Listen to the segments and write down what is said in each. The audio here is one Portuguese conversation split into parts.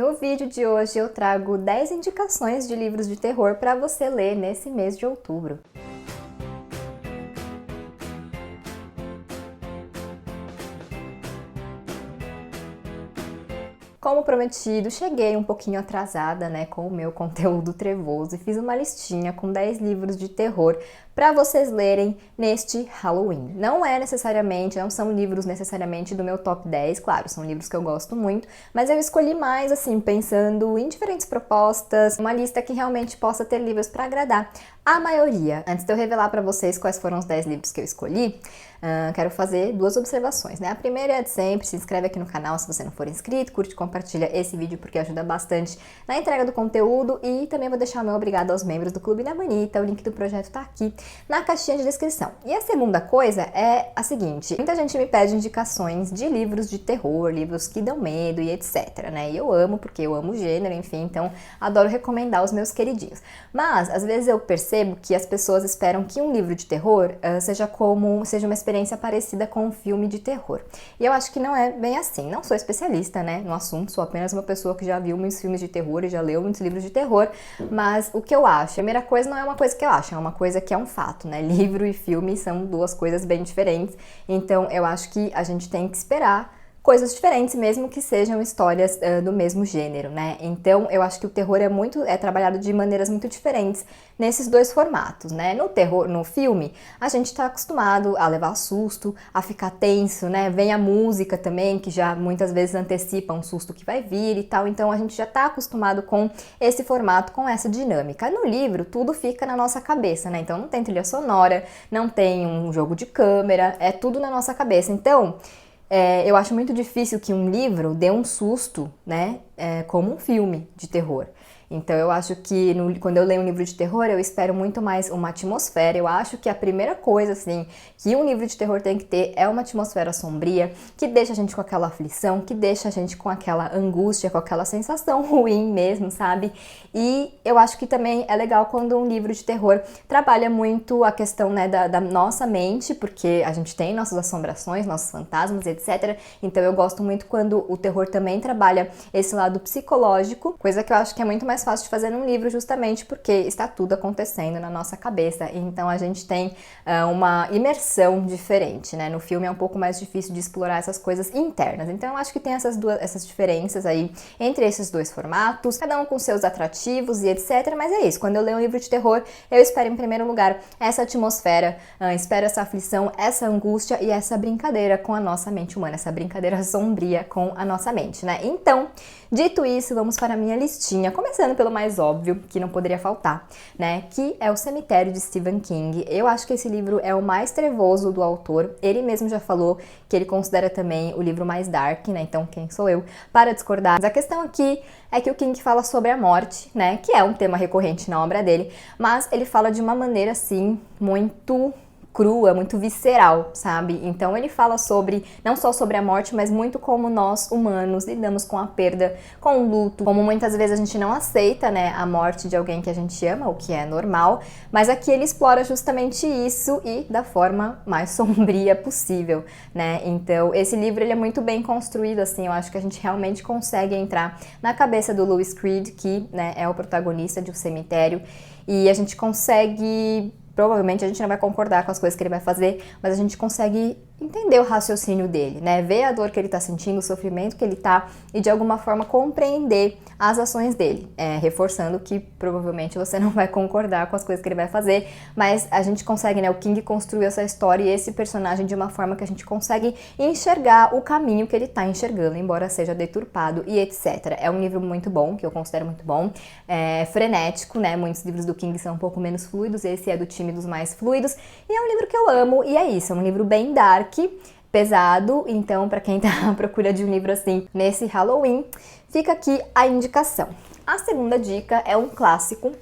No vídeo de hoje eu trago 10 indicações de livros de terror para você ler nesse mês de outubro. Como prometido, cheguei um pouquinho atrasada, com o meu conteúdo trevoso e fiz uma listinha com 10 livros de terror para vocês lerem neste Halloween. Não são livros necessariamente do meu top 10, claro, são livros que eu gosto muito, mas eu escolhi mais assim, pensando em diferentes propostas, uma lista que realmente possa ter livros para agradar a maioria. Antes de eu revelar para vocês quais foram os 10 livros que eu escolhi, quero fazer duas observações, A primeira é a de sempre, se inscreve aqui no canal se você não for inscrito, curte e compartilha esse vídeo porque ajuda bastante na entrega do conteúdo e também vou deixar o meu obrigado aos membros do Clube da Manita, o link do projeto tá aqui na caixinha de descrição. E a segunda coisa é a seguinte, muita gente me pede indicações de livros de terror, livros que dão medo e etc, E eu amo, porque eu amo o gênero, enfim, então adoro recomendar os meus queridinhos. Mas, às vezes eu percebo que as pessoas esperam que um livro de terror seja uma experiência parecida com um filme de terror. E eu acho que não é bem assim. Não sou especialista, no assunto, sou apenas uma pessoa que já viu muitos filmes de terror e já leu muitos livros de terror, mas o que eu acho, a primeira coisa não é uma coisa que eu acho, é uma coisa que é um fato, Livro e filme são duas coisas bem diferentes, então eu acho que a gente tem que esperar coisas diferentes, mesmo que sejam histórias do mesmo gênero, Então, eu acho que o terror é trabalhado de maneiras muito diferentes nesses dois formatos, No filme, a gente tá acostumado a levar susto, a ficar tenso, Vem a música também, que já muitas vezes antecipa um susto que vai vir e tal, então a gente já tá acostumado com esse formato, com essa dinâmica. No livro, tudo fica na nossa cabeça, Então, não tem trilha sonora, não tem um jogo de câmera, é tudo na nossa cabeça. Então, eu acho muito difícil que um livro dê um susto, como um filme de terror. Então eu acho que quando eu leio um livro de terror, eu espero muito mais uma atmosfera. Eu acho que a primeira coisa, assim, que um livro de terror tem que ter é uma atmosfera sombria, que deixa a gente com aquela aflição, que deixa a gente com aquela angústia, com aquela sensação ruim mesmo, sabe? E eu acho que também é legal quando um livro de terror trabalha muito a questão, da nossa mente, porque a gente tem nossas assombrações, nossos fantasmas, etc. Então eu gosto muito quando o terror também trabalha esse lado psicológico, coisa que eu acho que é muito mais fácil de fazer num livro justamente porque está tudo acontecendo na nossa cabeça, então a gente tem uma imersão diferente, No filme é um pouco mais difícil de explorar essas coisas internas, então eu acho que tem essas diferenças aí entre esses dois formatos, cada um com seus atrativos e etc, mas é isso, quando eu leio um livro de terror, eu espero em primeiro lugar essa atmosfera, espero essa aflição, essa angústia e essa brincadeira com a nossa mente humana, essa brincadeira sombria com a nossa mente, Então, dito isso, vamos para a minha listinha, começando pelo mais óbvio, que não poderia faltar, Que é O Cemitério de Stephen King. Eu acho que esse livro é o mais trevoso do autor. Ele mesmo já falou que ele considera também o livro mais dark, Então, quem sou eu para discordar? Mas a questão aqui é que o King fala sobre a morte, Que é um tema recorrente na obra dele, mas ele fala de uma maneira, assim, muito crua, muito visceral, sabe? Então ele fala não só sobre a morte, mas muito como nós, humanos, lidamos com a perda, com o luto, como muitas vezes a gente não aceita, a morte de alguém que a gente ama, o que é normal, mas aqui ele explora justamente isso e da forma mais sombria possível, Então esse livro ele é muito bem construído, assim, eu acho que a gente realmente consegue entrar na cabeça do Louis Creed, que é o protagonista de O Cemitério, e a gente consegue... Provavelmente a gente não vai concordar com as coisas que ele vai fazer, mas a gente consegue entender o raciocínio dele, Ver a dor que ele tá sentindo, o sofrimento que ele tá e de alguma forma compreender as ações dele, reforçando que provavelmente você não vai concordar com as coisas que ele vai fazer, mas a gente consegue, o King construiu essa história e esse personagem de uma forma que a gente consegue enxergar o caminho que ele tá enxergando, embora seja deturpado e etc. É um livro muito bom, que eu considero muito bom, frenético, Muitos livros do King são um pouco menos fluidos, esse é do time dos mais fluidos, e é um livro que eu amo, e é isso, é um livro bem dark, pesado, então para quem tá à procura de um livro assim nesse Halloween, fica aqui a indicação. A segunda dica é um clássico,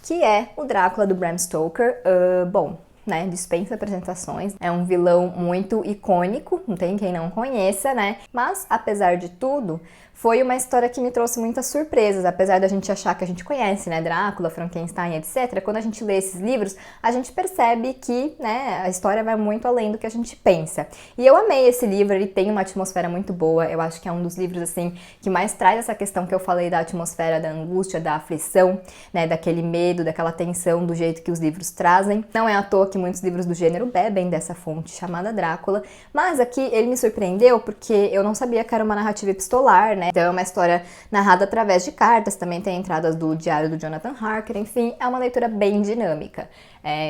que é o Drácula do Bram Stoker. Bom, dispensa apresentações, é um vilão muito icônico, não tem quem não conheça, mas apesar de tudo, foi uma história que me trouxe muitas surpresas, apesar da gente achar que a gente conhece, né, Drácula, Frankenstein, etc. Quando a gente lê esses livros, a gente percebe que, né, a história vai muito além do que a gente pensa. E eu amei esse livro, ele tem uma atmosfera muito boa, eu acho que é um dos livros, assim, que mais traz essa questão que eu falei da atmosfera, da angústia, da aflição, né, daquele medo, daquela tensão, do jeito que os livros trazem. Não é à toa que muitos livros do gênero bebem dessa fonte chamada Drácula, mas aqui ele me surpreendeu porque eu não sabia que era uma narrativa epistolar, né? Então é uma história narrada através de cartas, também tem entradas do diário do Jonathan Harker, enfim, é uma leitura bem dinâmica.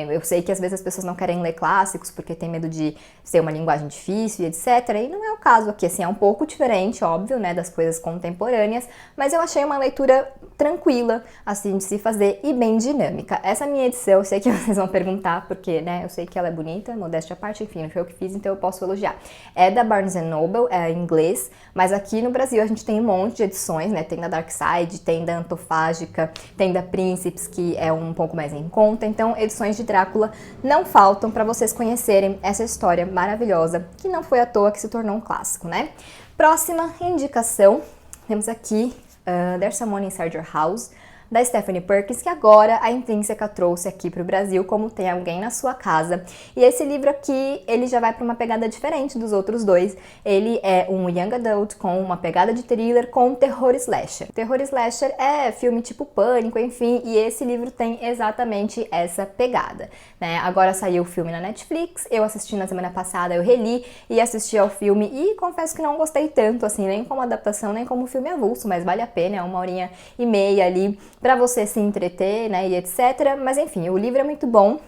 Eu sei que às vezes as pessoas não querem ler clássicos porque tem medo de ser uma linguagem difícil e etc. E não é o caso aqui, assim, é um pouco diferente, óbvio, né, das coisas contemporâneas, mas eu achei uma leitura tranquila, assim, de se fazer e bem dinâmica. Essa minha edição, eu sei que vocês vão perguntar, porque, né, eu sei que ela é bonita, modéstia à parte, enfim, não foi eu que fiz, então eu posso elogiar. É da Barnes Noble, é em inglês, mas aqui no Brasil a gente tem um monte de edições, né, tem da Dark Side, tem da Antofágica, tem da Príncipes, que é um pouco mais em conta, então edições de Drácula não faltam para vocês conhecerem essa história maravilhosa, que não foi à toa que se tornou um clássico, né? Próxima indicação, temos aqui There's Someone Inside Your House, da Stephanie Perkins, que agora a Intrínseca trouxe aqui para o Brasil, como Tem Alguém na Sua Casa. E esse livro aqui, ele já vai para uma pegada diferente dos outros dois. Ele é um young adult com uma pegada de thriller com terror slasher. Terror slasher é filme tipo Pânico, enfim, e esse livro tem exatamente essa pegada, né? Agora saiu o filme na Netflix, eu assisti na semana passada, eu reli e assisti ao filme e confesso que não gostei tanto, assim, nem como adaptação, nem como filme avulso, mas vale a pena, é 1h30 ali para você se entreter, né, e etc. Mas enfim, o livro é muito bom.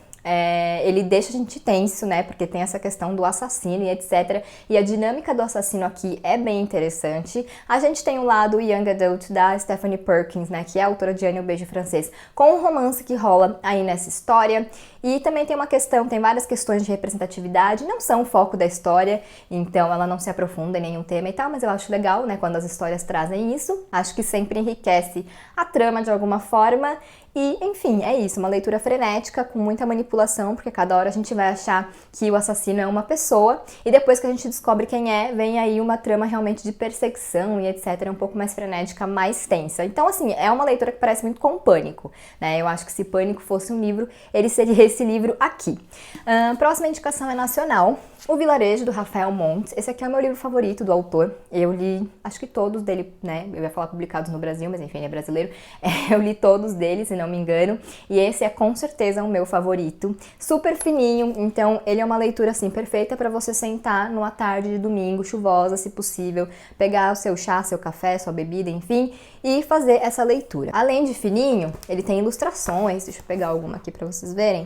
Ele deixa a gente tenso, né, porque tem essa questão do assassino e etc. E a dinâmica do assassino aqui é bem interessante. A gente tem o lado young adult da Stephanie Perkins, né, que é a autora de Anne, o Beijo Francês, com um romance que rola aí nessa história. E também tem uma questão, tem várias questões de representatividade, não são o foco da história, então ela não se aprofunda em nenhum tema e tal, mas eu acho legal, né, quando as histórias trazem isso. Acho que sempre enriquece a trama de alguma forma. E, enfim, é isso, uma leitura frenética, com muita manipulação, porque cada hora a gente vai achar que o assassino é uma pessoa, e depois que a gente descobre quem é, vem aí uma trama realmente de perseguição e etc, um pouco mais frenética, mais tensa. Então, assim, é uma leitura que parece muito com Pânico, né? Eu acho que se Pânico fosse um livro, ele seria esse livro aqui. Próxima indicação é nacional. O Vilarejo, do Rafael Montes. Esse aqui é o meu livro favorito do autor. Eu li, acho que todos dele, né? Eu ia falar publicados no Brasil, mas enfim, ele é brasileiro. Eu li todos deles, se não me engano. E esse é com certeza o meu favorito. Super fininho, então ele é uma leitura, assim, perfeita para você sentar numa tarde de domingo, chuvosa, se possível. Pegar o seu chá, seu café, sua bebida, enfim, e fazer essa leitura. Além de fininho, ele tem ilustrações. Deixa eu pegar alguma aqui para vocês verem.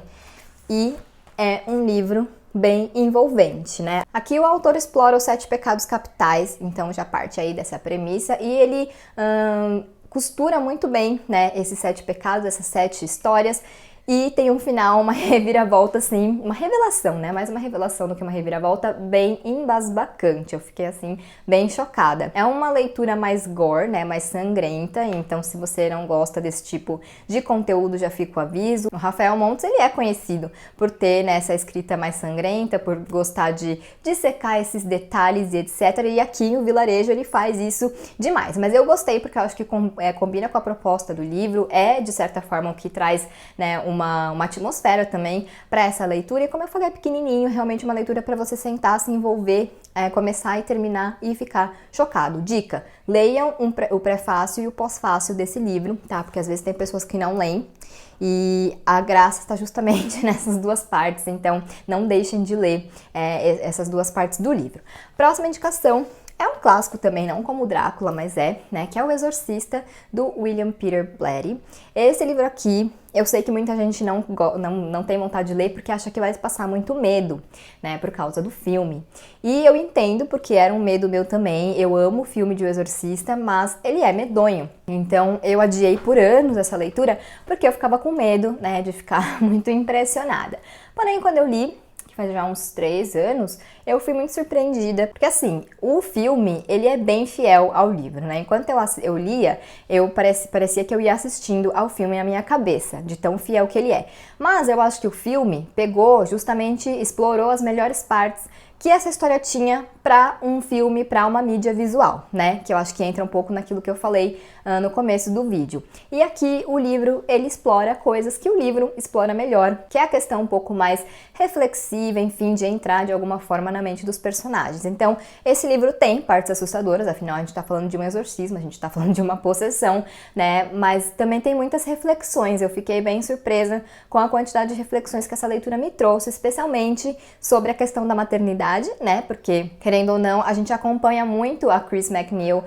E é um livro bem envolvente, né? Aqui o autor explora os 7 pecados capitais, então já parte aí dessa premissa, e ele costura muito bem, né, esses 7 pecados, essas 7 histórias, e tem um final, uma reviravolta, assim, uma revelação, né? Mais uma revelação do que uma reviravolta, bem embasbacante. Eu fiquei, assim, bem chocada. É uma leitura mais gore, né? Mais sangrenta, então se você não gosta desse tipo de conteúdo, já fica o aviso. O Rafael Montes, ele é conhecido por ter, né, essa escrita mais sangrenta, por gostar de dissecar esses detalhes e etc. E aqui o Vilarejo, ele faz isso demais. Mas eu gostei porque eu acho que combina com a proposta do livro, é, de certa forma, o que traz, né, uma atmosfera também para essa leitura, e como eu falei, é pequenininho, realmente uma leitura para você sentar, se envolver, começar e terminar e ficar chocado. Dica, leiam o prefácio e o pós-fácio desse livro, tá? Porque às vezes tem pessoas que não leem, e a graça está justamente nessas duas partes, então não deixem de ler essas duas partes do livro. Próxima indicação é um clássico também, não como o Drácula, mas né, que é O Exorcista, do William Peter Blatty. Esse livro aqui, eu sei que muita gente não tem vontade de ler porque acha que vai passar muito medo, né, por causa do filme. E eu entendo, porque era um medo meu também. Eu amo o filme de O Exorcista, mas ele é medonho. Então eu adiei por anos essa leitura porque eu ficava com medo, né, de ficar muito impressionada. Porém, quando eu li, faz já uns 3 anos, eu fui muito surpreendida, porque assim, o filme, ele é bem fiel ao livro, né? Enquanto eu lia, parecia que eu ia assistindo ao filme na minha cabeça, de tão fiel que ele é. Mas eu acho que o filme pegou, justamente explorou as melhores partes que essa história tinha para um filme, para uma mídia visual, né? Que eu acho que entra um pouco naquilo que eu falei no começo do vídeo. E aqui o livro, ele explora coisas que o livro explora melhor, que é a questão um pouco mais reflexiva, enfim, de entrar de alguma forma na mente dos personagens. Então, esse livro tem partes assustadoras, afinal a gente tá falando de um exorcismo, a gente tá falando de uma possessão, né? Mas também tem muitas reflexões. Eu fiquei bem surpresa com a quantidade de reflexões que essa leitura me trouxe, especialmente sobre a questão da maternidade, né? Porque, querendo ou não, a gente acompanha muito a Chris MacNeil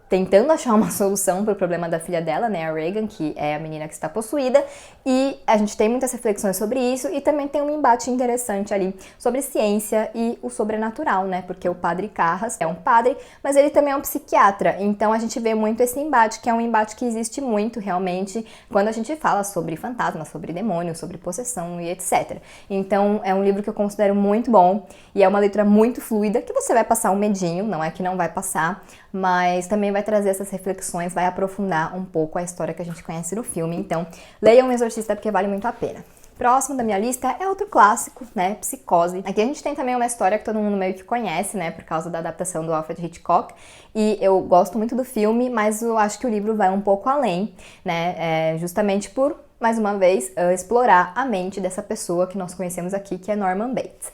tentando achar uma solução para o problema da filha dela, né, a Regan, que é a menina que está possuída, e a gente tem muitas reflexões sobre isso, e também tem um embate interessante ali sobre ciência e o sobrenatural, né, porque o padre Carras é um padre, mas ele também é um psiquiatra, então a gente vê muito esse embate, que é um embate que existe muito, realmente, quando a gente fala sobre fantasmas, sobre demônios, sobre possessão e etc. Então, é um livro que eu considero muito bom, e é uma leitura muito fluida, que você vai passar um medinho, não é que não vai passar, mas também vai trazer essas reflexões, vai aprofundar um pouco a história que a gente conhece no filme. Então, leiam O Exorcista porque vale muito a pena. Próximo da minha lista é outro clássico, né, Psicose. Aqui a gente tem também uma história que todo mundo meio que conhece, né, por causa da adaptação do Alfred Hitchcock, e eu gosto muito do filme, mas eu acho que o livro vai um pouco além, né, justamente por, mais uma vez, explorar a mente dessa pessoa que nós conhecemos aqui, que é Norman Bates.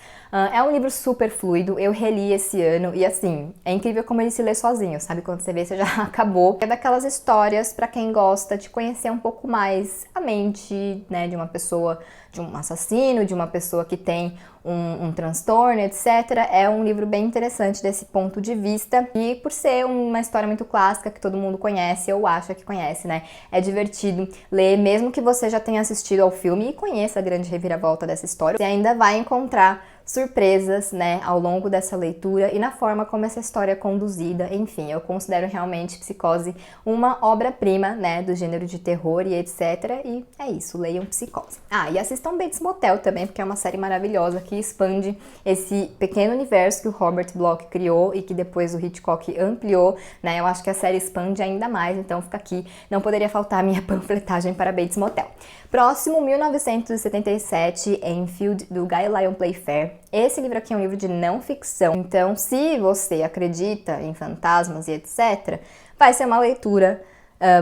É um livro super fluido, eu reli esse ano e assim, é incrível como ele se lê sozinho, sabe? Quando você vê, você já acabou. É daquelas histórias pra quem gosta de conhecer um pouco mais a mente, né, de uma pessoa, de um assassino, de uma pessoa que tem um transtorno, etc. É um livro bem interessante desse ponto de vista e por ser uma história muito clássica que todo mundo conhece, ou acha que conhece, né? É divertido ler, mesmo que você já tenha assistido ao filme e conheça a grande reviravolta dessa história, você ainda vai encontrar surpresas, né, ao longo dessa leitura e na forma como essa história é conduzida. Enfim, eu considero realmente Psicose uma obra-prima, né, do gênero de terror e etc. E é isso, leiam Psicose. E assistam Bates Motel também, porque é uma série maravilhosa que expande esse pequeno universo que o Robert Bloch criou e que depois o Hitchcock ampliou, né, eu acho que a série expande ainda mais, então fica aqui, não poderia faltar a minha panfletagem para Bates Motel. Próximo, 1977, Enfield, do Guy Lyon Playfair. Esse livro aqui é um livro de não ficção, então se você acredita em fantasmas e etc., vai ser uma leitura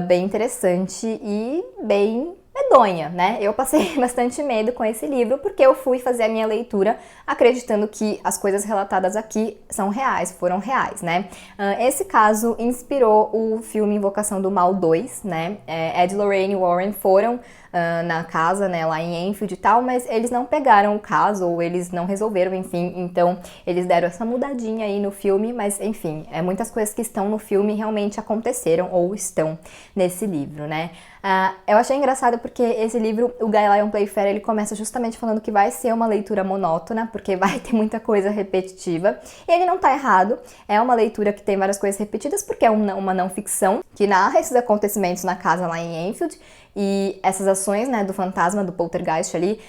bem interessante e bem medonha, né? Eu passei bastante medo com esse livro porque eu fui fazer a minha leitura acreditando que as coisas relatadas aqui são reais, foram reais, né? Esse caso inspirou o filme Invocação do Mal 2, né? Ed e Lorraine Warren foram na casa, né, lá em Enfield e tal, mas eles não pegaram o caso, ou eles não resolveram, enfim, então eles deram essa mudadinha aí no filme, mas enfim, muitas coisas que estão no filme realmente aconteceram, ou estão nesse livro, né. Eu achei engraçado porque esse livro, o Guy Lyon Playfair, ele começa justamente falando que vai ser uma leitura monótona, porque vai ter muita coisa repetitiva, e ele não tá errado, é uma leitura que tem várias coisas repetidas, porque é uma não ficção, que narra esses acontecimentos na casa lá em Enfield, e essas ações, né, do fantasma, do poltergeist ali,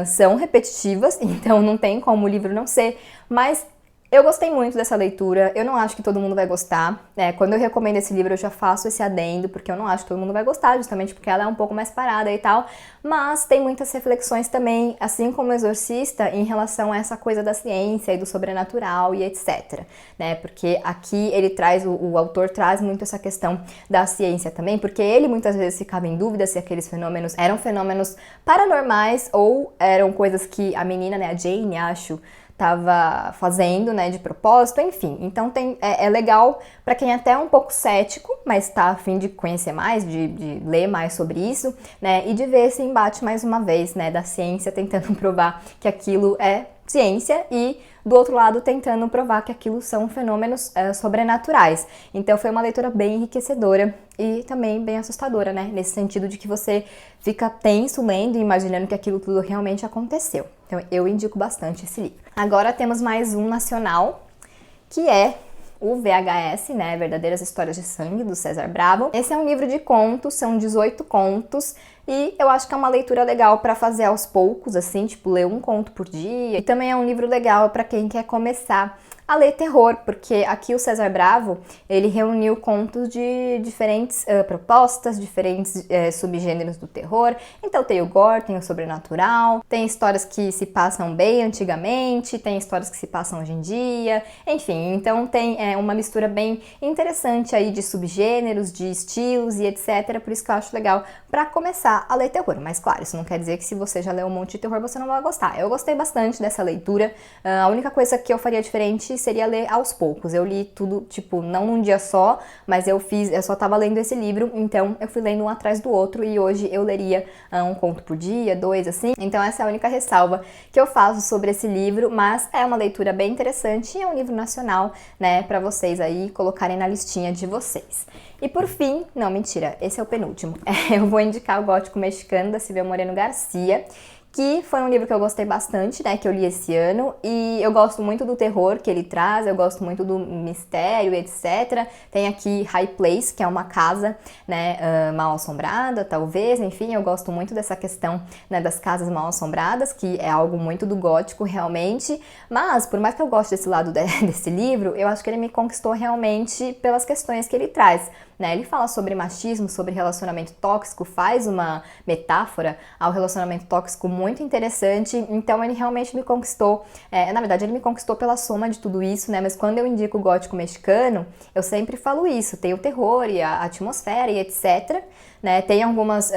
são repetitivas, então não tem como o livro não ser, mas eu gostei muito dessa leitura, eu não acho que todo mundo vai gostar, quando eu recomendo esse livro eu já faço esse adendo, porque eu não acho que todo mundo vai gostar, justamente porque ela é um pouco mais parada e tal, mas tem muitas reflexões também, assim como o Exorcista, em relação a essa coisa da ciência e do sobrenatural e etc, né, porque aqui ele traz, o autor traz muito essa questão da ciência também, porque ele muitas vezes ficava em dúvida se aqueles fenômenos eram fenômenos paranormais ou eram coisas que a menina, né, a Jane, acho, tava fazendo, né, de propósito, enfim. Então é legal para quem é até um pouco cético, mas tá a fim de conhecer mais, de ler mais sobre isso, né, e de ver esse embate mais uma vez, né, da ciência tentando provar que aquilo é ciência e do outro lado tentando provar que aquilo são fenômenos sobrenaturais. Então foi uma leitura bem enriquecedora e também bem assustadora, né? Nesse sentido de que você fica tenso lendo e imaginando que aquilo tudo realmente aconteceu. Então eu indico bastante esse livro. Agora temos mais um nacional, que é o VHS, né, Verdadeiras Histórias de Sangue, do César Bravo. Esse é um livro de contos, são 18 contos, e eu acho que é uma leitura legal para fazer aos poucos, assim, tipo, ler um conto por dia. E também é um livro legal para quem quer começar a ler terror, porque aqui o César Bravo, ele reuniu contos de diferentes propostas, diferentes subgêneros do terror. Então tem o gore, tem o sobrenatural, tem histórias que se passam bem antigamente, tem histórias que se passam hoje em dia, enfim, então tem uma mistura bem interessante aí de subgêneros, de estilos e etc, por isso que eu acho legal para começar a ler terror. Mas claro, isso não quer dizer que se você já leu um monte de terror, você não vai gostar. Eu gostei bastante dessa leitura, a única coisa que eu faria diferente seria ler aos poucos. Eu li tudo, tipo, não num dia só, mas eu só tava lendo esse livro, então eu fui lendo um atrás do outro e hoje eu leria um conto por dia, 2, assim. Então essa é a única ressalva que eu faço sobre esse livro, mas é uma leitura bem interessante e é um livro nacional, né, pra vocês aí colocarem na listinha de vocês. E por fim, não, mentira, esse é o penúltimo. Eu vou indicar o Gótico Mexicano, da Silvia Moreno Garcia, que foi um livro que eu gostei bastante, né, que eu li esse ano, e eu gosto muito do terror que ele traz, eu gosto muito do mistério, etc. Tem aqui High Place, que é uma casa, né, mal assombrada, talvez, enfim, eu gosto muito dessa questão, né, das casas mal assombradas, que é algo muito do gótico, realmente, mas, por mais que eu goste desse lado desse livro, eu acho que ele me conquistou realmente pelas questões que ele traz, né? Ele fala sobre machismo, sobre relacionamento tóxico, faz uma metáfora ao relacionamento tóxico muito interessante, então ele realmente me conquistou, na verdade ele me conquistou pela soma de tudo isso, né, mas quando eu indico o Gótico Mexicano, eu sempre falo isso, tem o terror e a atmosfera e etc, né, tem algumas,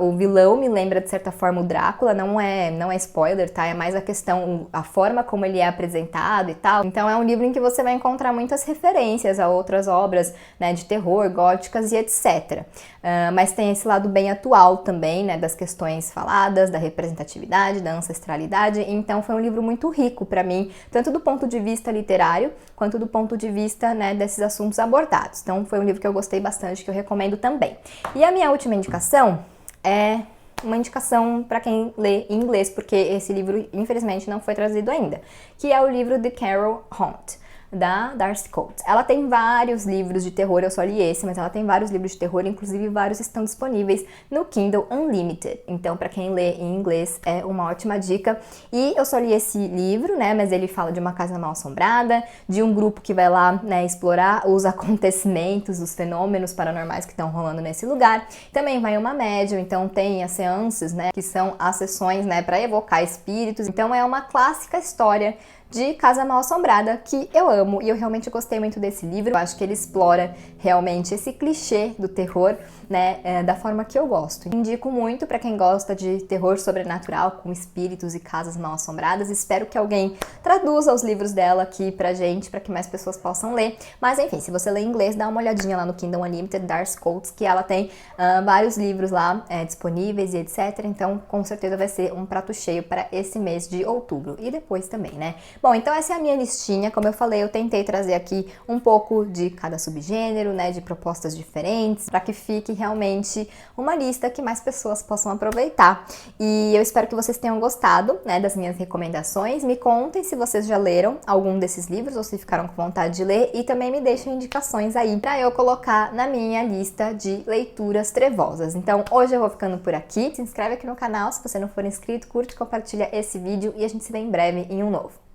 o vilão me lembra de certa forma o Drácula, não é spoiler, tá, é mais a questão, a forma como ele é apresentado e tal, então é um livro em que você vai encontrar muitas referências a outras obras, né, de terror, góticas e etc. Mas tem esse lado bem atual também, né, das questões faladas, da representatividade, da ancestralidade, então foi um livro muito rico para mim, tanto do ponto de vista literário, quanto do ponto de vista, né, desses assuntos abordados. Então foi um livro que eu gostei bastante, que eu recomendo também. E a minha última indicação é uma indicação para quem lê em inglês, porque esse livro, infelizmente, não foi traduzido ainda, que é o livro de Carol Hunt, da Darcy Coates. Ela tem vários livros de terror, eu só li esse, mas ela tem vários livros de terror, inclusive vários estão disponíveis no Kindle Unlimited. Então, para quem lê em inglês, é uma ótima dica. E eu só li esse livro, né, mas ele fala de uma casa mal assombrada, de um grupo que vai lá, né, explorar os acontecimentos, os fenômenos paranormais que estão rolando nesse lugar. Também vai uma médium, então tem as seances, né, que são as sessões, né, para evocar espíritos. Então é uma clássica história de Casa Mal Assombrada, que eu amo e eu realmente gostei muito desse livro. Eu acho que ele explora realmente esse clichê do terror, né, da forma que eu gosto. Indico muito para quem gosta de terror sobrenatural, com espíritos e casas mal assombradas. Espero que alguém traduza os livros dela aqui pra gente, para que mais pessoas possam ler. Mas enfim, se você lê em inglês, dá uma olhadinha lá no Kindle Unlimited, Darcy Coates, que ela tem vários livros lá disponíveis e etc. Então, com certeza vai ser um prato cheio para esse mês de outubro e depois também, né? Bom, então essa é a minha listinha. Como eu falei, eu tentei trazer aqui um pouco de cada subgênero, né, de propostas diferentes, para que fique realmente uma lista que mais pessoas possam aproveitar. E eu espero que vocês tenham gostado, né, das minhas recomendações. Me contem se vocês já leram algum desses livros ou se ficaram com vontade de ler e também me deixem indicações aí para eu colocar na minha lista de leituras trevosas. Então, hoje eu vou ficando por aqui. Se inscreve aqui no canal se você não for inscrito, curte, compartilha esse vídeo e a gente se vê em breve em um novo.